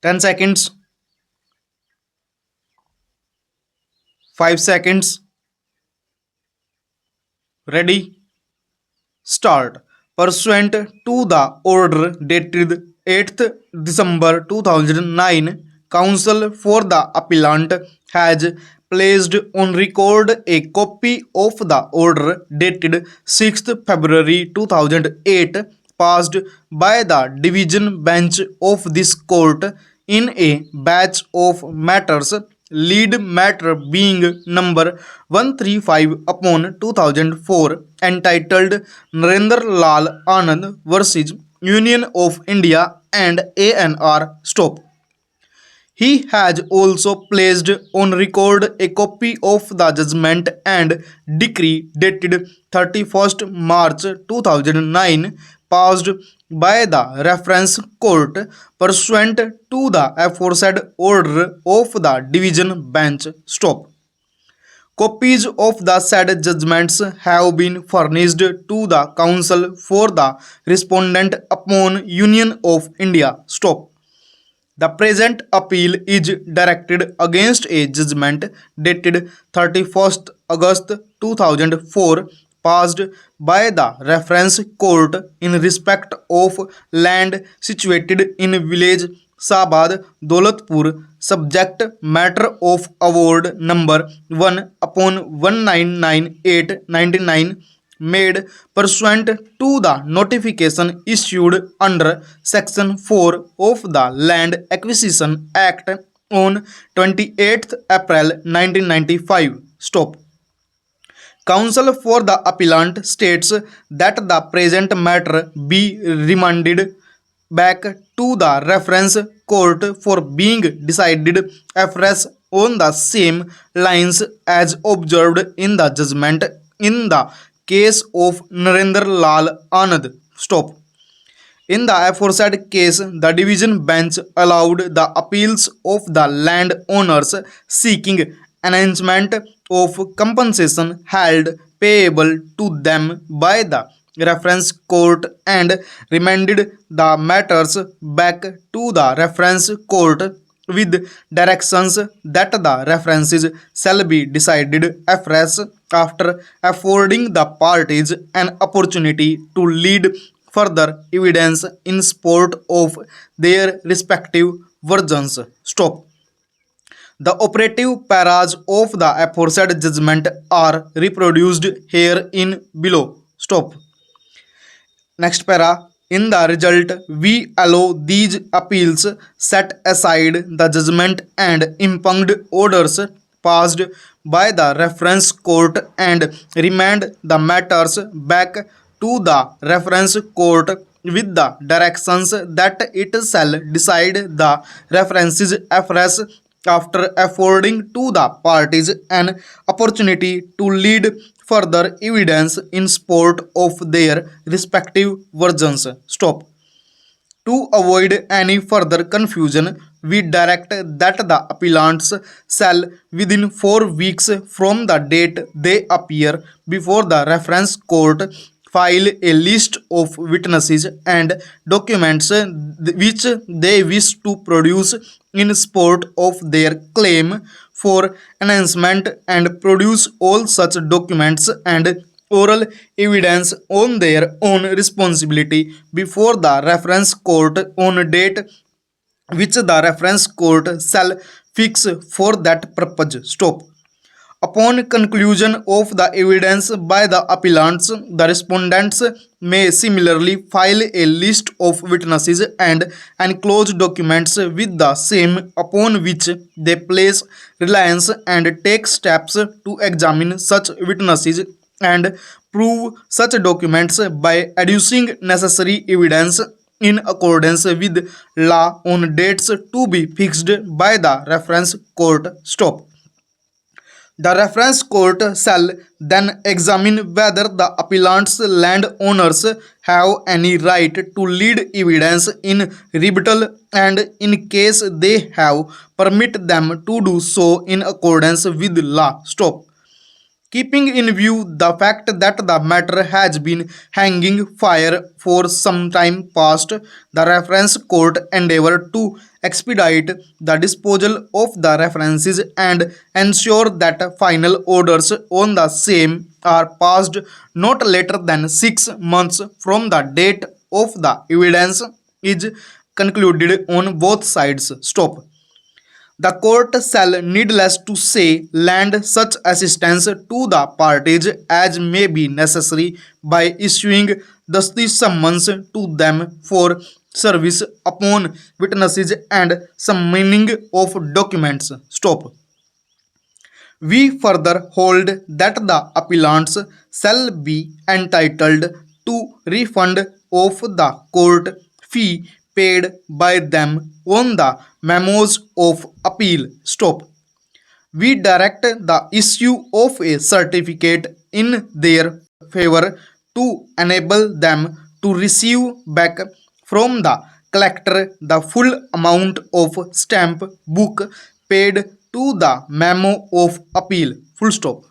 10 seconds, 5 seconds, ready, start. Pursuant to the order dated 8th December 2009, Counsel for the Appellant has placed on record a copy of the order dated 6th February 2008 passed by the division bench of this court in a batch of matters, lead matter being number 135 upon 2004, entitled Narendra Lal Anand versus Union of India and ANR Stop. He has also placed on record a copy of the judgment and decree dated 31st March 2009 passed by the reference court pursuant to the aforesaid order of the division bench. Stop. Copies of the said judgments have been furnished to the counsel for the respondent upon Union of India. Stop. The present appeal is directed against a judgment dated 31st August 2004 passed by the reference court in respect of land situated in village Sabad, Daulatpur, subject matter of award number 1 upon 1998-99 made pursuant to the notification issued under Section 4 of the Land Acquisition Act on 28th April 1995. Stop. Counsel for the appellant states that the present matter be remanded back to the reference court for being decided afresh on the same lines as observed in the judgment in the case of Narendra Lal Anand. Stop. In the aforesaid case, the division bench allowed the appeals of the landowners seeking arrangement of compensation held payable to them by the reference court and remanded the matters back to the reference court with directions that the references shall be decided afresh after affording the parties an opportunity to lead further evidence in support of their respective versions. Stop. The operative paras of the aforesaid judgment are reproduced here in below. Stop. Next para. In the result, we allow these appeals, set aside the judgment and impugned orders passed by the reference court and remand the matters back to the reference court with the directions that it shall decide the references afresh after affording to the parties an opportunity to lead further evidence in support of their respective versions. Stop. To avoid any further confusion, we direct that the appellants shall, within 4 weeks from the date they appear before the reference court, file a list of witnesses and documents which they wish to produce in support of their claim for enhancement and produce all such documents and oral evidence on their own responsibility before the reference court on a date which the reference court shall fix for that purpose. Stop. Upon conclusion of the evidence by the appellants, the respondents may similarly file a list of witnesses and enclose documents with the same upon which they place reliance and take steps to examine such witnesses and prove such documents by adducing necessary evidence in accordance with law on dates to be fixed by the reference court. Stop. The reference court shall then examine whether the appellant's landowners have any right to lead evidence in rebuttal and, in case they have, permit them to do so in accordance with law. Stop. Keeping in view the fact that the matter has been hanging fire for some time past, the reference court endeavored to expedite the disposal of the references and ensure that final orders on the same are passed not later than 6 months from the date of the evidence is concluded on both sides. Stop. The court shall needless to say lend such assistance to the parties as may be necessary by issuing the summons to them for service upon witnesses and summoning of documents. Stop. We further hold that the appellants shall be entitled to refund of the court fee paid by them on the memos of appeal. Stop. We direct the issue of a certificate in their favor to enable them to receive back from the collector the full amount of stamp book paid to the memo of appeal. Full stop.